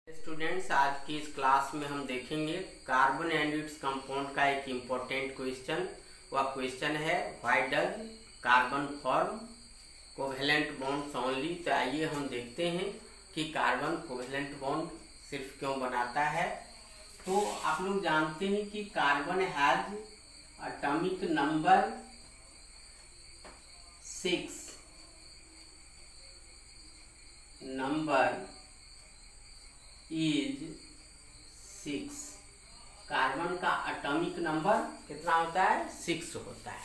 Students, आज की इस क्लास में हम देखेंगे कार्बन एंड इट्स कंपाउंड का एक इम्पोर्टेंट क्वेश्चन। वह क्वेश्चन है why does carbon form covalent bonds only. तो आइए हम देखते हैं कि कार्बन कोवेलेंट बॉन्ड सिर्फ क्यों बनाता है। तो आप लोग जानते हैं कि carbon has atomic number 6 number is 6। Carbon का एटॉमिक नंबर कितना होता है? 6 होता है।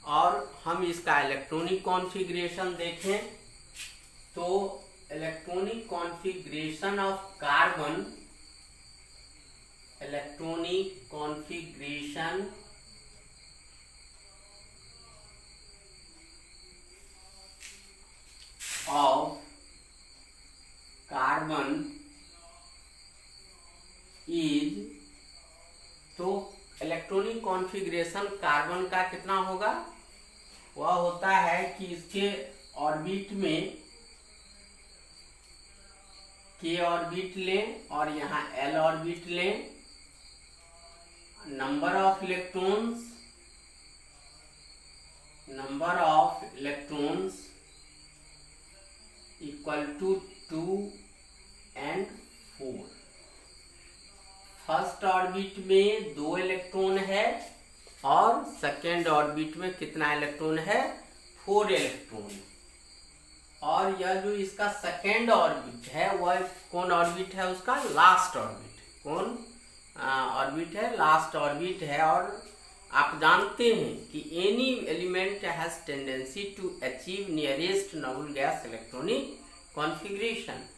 और हम इसका इलेक्ट्रॉनिक कॉन्फ़िगरेशन देखें तो electronic configuration of carbon, electronic configuration of carbon is, तो इलेक्ट्रॉनिक कॉन्फ़िगरेशन कार्बन का कितना होगा? वह होता है कि इसके ऑर्बिट में k ऑर्बिट लें और यहाँ l ऑर्बिट लें। Number of electrons equal to 2 and 4। First orbit में 2 इलेक्ट्रॉन है और सेकेंड ऑर्बिट में कितना इलेक्ट्रॉन है? 4 इलेक्ट्रॉन। और यह जो इसका सेकेंड ऑर्बिट है वह कौन ऑर्बिट है? उसका लास्ट ऑर्बिट। कौन ऑर्बिट है? लास्ट ऑर्बिट है। और आप जानते हैं कि any element has tendency to achieve nearest noble gas electronic configuration.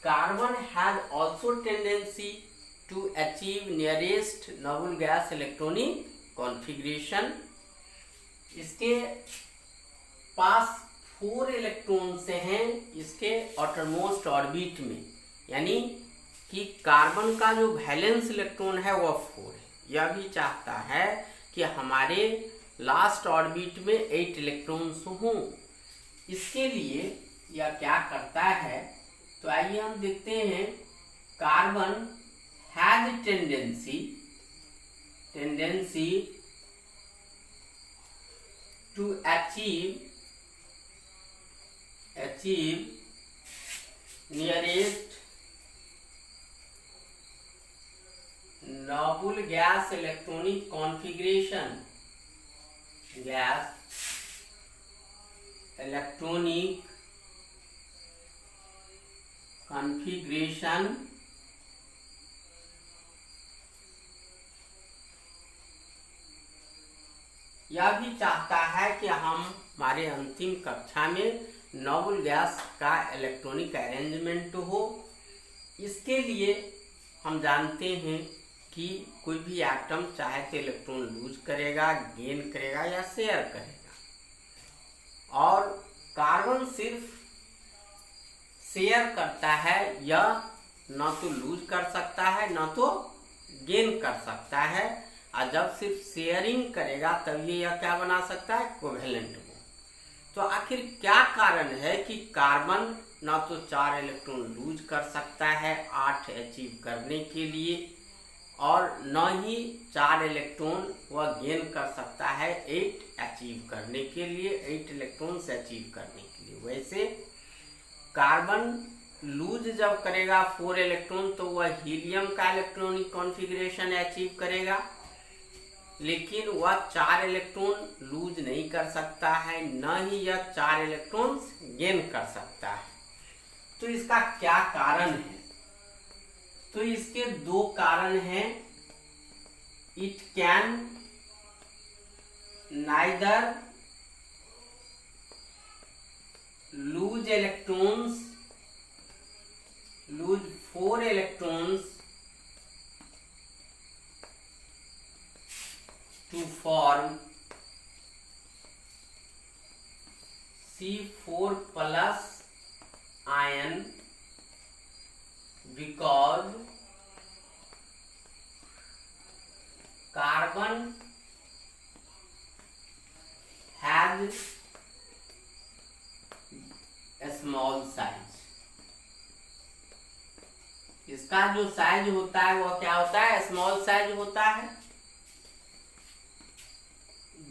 Carbon has also tendency to achieve nearest noble gas electronic configuration। इसके पास 4 इलेक्ट्रॉन्स हैं इसके आउटरमोस्ट ऑर्बिट में, यानी कि कार्बन का जो वैलेंस इलेक्ट्रॉन है वह 4 है। यह भी चाहता है कि हमारे लास्ट ऑर्बिट में 8 इलेक्ट्रॉन्स हों। इसके लिए यह क्या करता है? तो आइए हम देखते हैं। Carbon has tendency to achieve nearest noble gas electronic configuration, gas electronic configuration यह भी चाहता है कि हम हमारे अंतिम कक्षा में नोबल गैस का इलेक्ट्रॉनिक अरेंजमेंट हो। इसके लिए हम जानते हैं कि कोई भी एटम चाहे तो इलेक्ट्रॉन लूज करेगा, गेन करेगा या शेयर करेगा। और कार्बन सिर्फ शेयर करता है, यह न तो लूज कर सकता है न तो गेन कर सकता है। और जब सिर्फ शेयरिंग करेगा तब यह क्या बना सकता है? Covalent bond. तो आखिर क्या कारण है कि कार्बन न तो 4 इलेक्ट्रॉन लूज कर सकता है 8 अचीव करने के लिए, और न ही 4 इलेक्ट्रॉन वह गेन कर सकता है 8 अचीव करने के लिए, 8 इलेक्ट्रॉन से अचीव करने के लिए। वैसे कार्बन लूज जब करेगा 4 इलेक्ट्रॉन तो वह हीलियम का इलेक्ट्रॉनिक कॉन्फ़िगरेशन अचीव करेगा, लेकिन वह 4 इलेक्ट्रॉन लूज नहीं कर सकता है, न ही यह 4 इलेक्ट्रॉन गेन कर सकता है। तो इसका क्या कारण है? तो इसके 2 कारण हैं। It can neither lose 4 electrons to form C4 plus ion because carbon has a small size। इसका जो साइज होता है वह क्या होता है, स्मॉल साइज होता है।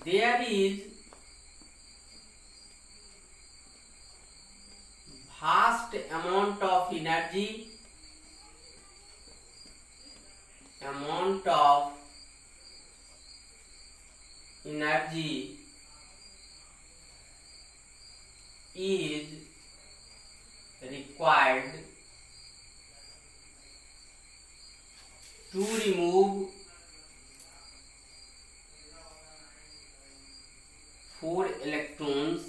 There is vast amount of energy is required to remove 4 electrons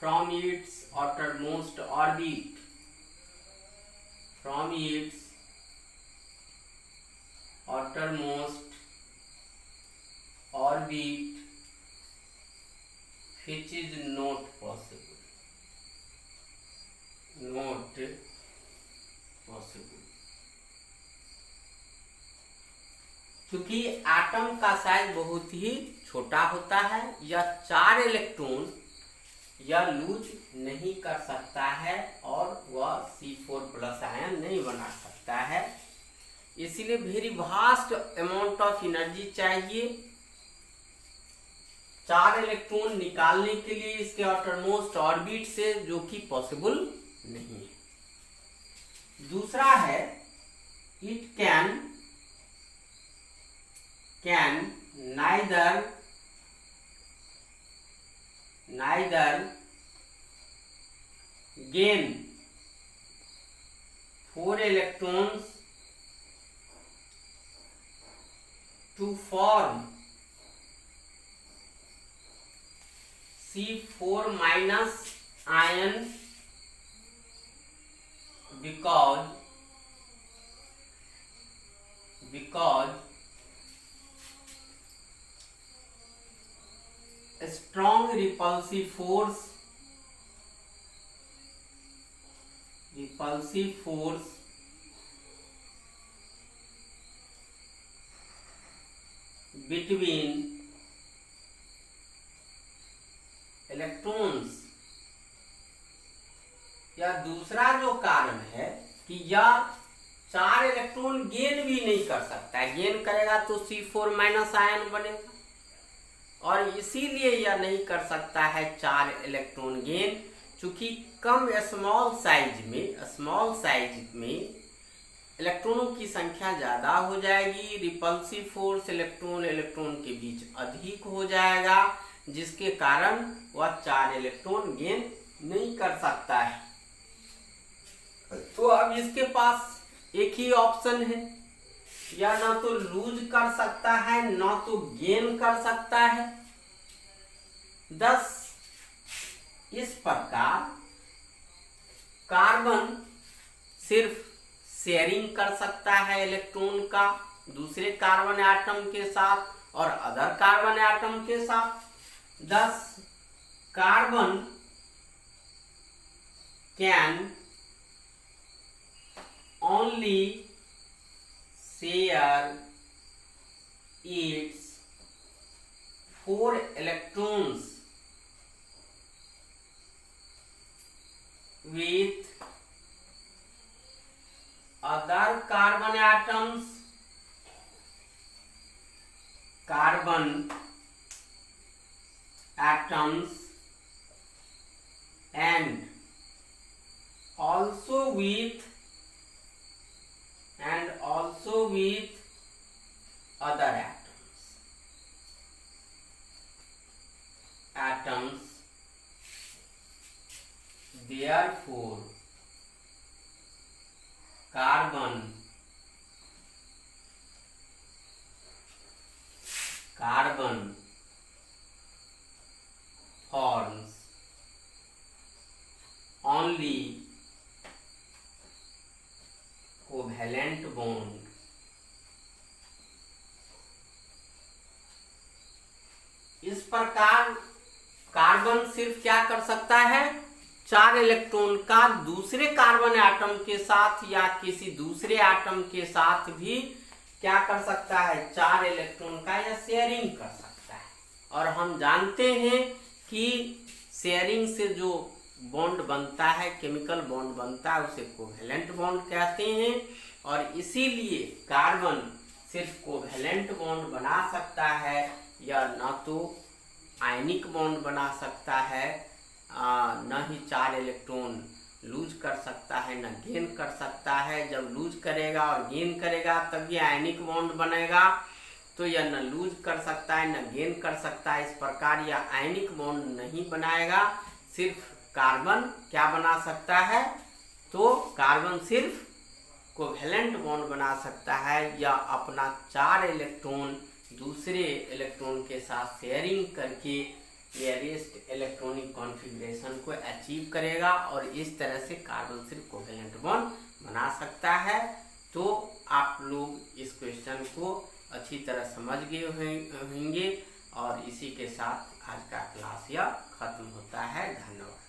from its outermost orbit, which is not possible. क्योंकि एटम का साइज बहुत ही छोटा होता है, यह 4 इलेक्ट्रॉन यह लूज नहीं कर सकता है और वह C4+ आयन नहीं बना सकता है। इसलिए very vast amount of energy चाहिए 4 इलेक्ट्रॉन निकालने के लिए इसके आउटरमोस्ट ऑर्बिट से, जो कि पॉसिबल नहीं है। दूसरा है it can neither gain 4 electrons to form C4- ion because a strong repulsive force between electrons। या दूसरा जो कारण है कि यह 4 इलेक्ट्रॉन गेन भी नहीं कर सकता है, गेन करेगा तो C4- आयन बनेगा, और इसीलिए यह नहीं कर सकता है 4 इलेक्ट्रॉन गेन, चूंकि कम स्मॉल साइज में इलेक्ट्रॉनों की संख्या ज्यादा हो जाएगी, रिपल्सिव फोर्स इलेक्ट्रॉन के बीच अधिक हो जाएगा, जिसके कारण वह 4 इलेक्ट्रॉन गेन नहीं कर सकता है। तो अब इसके पास एक ही ऑप्शन है, या ना तो लूज कर सकता है ना तो गेन कर सकता है। thus इस प्रकार कार्बन सिर्फ शेयरिंग कर सकता है इलेक्ट्रॉन का दूसरे कार्बन एटम के साथ और अदर कार्बन एटम के साथ। thus carbon can only share its 4 electrons with other carbon atoms and also with other atoms। Therefore carbon forms only covalent bond इस प्रकार कार्बन सिर्फ क्या कर सकता है 4 इलेक्ट्रॉन का दूसरे कार्बन एटम के साथ या किसी दूसरे एटम के साथ भी क्या कर सकता है 4 इलेक्ट्रॉन का या शेयरिंग कर सकता है। और हम जानते हैं कि शेयरिंग से जो बॉन्ड बनता है, केमिकल बॉन्ड बनता है, उसे कोवेलेंट बॉन्ड कहते हैं। और इसीलिए कार्बन सिर्फ कोवेलेंट बॉन्ड बना सकता है, या न तो आयनिक बॉन्ड बना सकता है, न ही 4 इलेक्ट्रॉन लूज कर सकता है, न गेन कर सकता है। जब लूज करेगा और गेन करेगा तब ये आयनिक बॉन्ड बनेगा, तो यह न लूज कर सकता है न गेन कर सकता है। इस प्रकार यह आयनिक बॉन्ड नहीं बनाएगा। सिर्फ कार्बन क्या बना सकता है, तो कार्बन सिर्फ कोवेलेंट बॉन्ड बना सकता है, या अपना 4 इलेक्ट्रॉन दूसरे इलेक्ट्रॉन के साथ शेयरिंग करके रेयरेस्ट इलेक्ट्रॉनिक कॉन्फ़िगरेशन को अचीव करेगा, और इस तरह से कार्बन सिर्फ कोवेलेंट बॉन्ड बना सकता है। तो आप लोग इस क्वेश्चन को अच्छी तरह समझ गए होंगे, और इसी के साथ आज का क्लास यह खत्म होता है। धन्यवाद।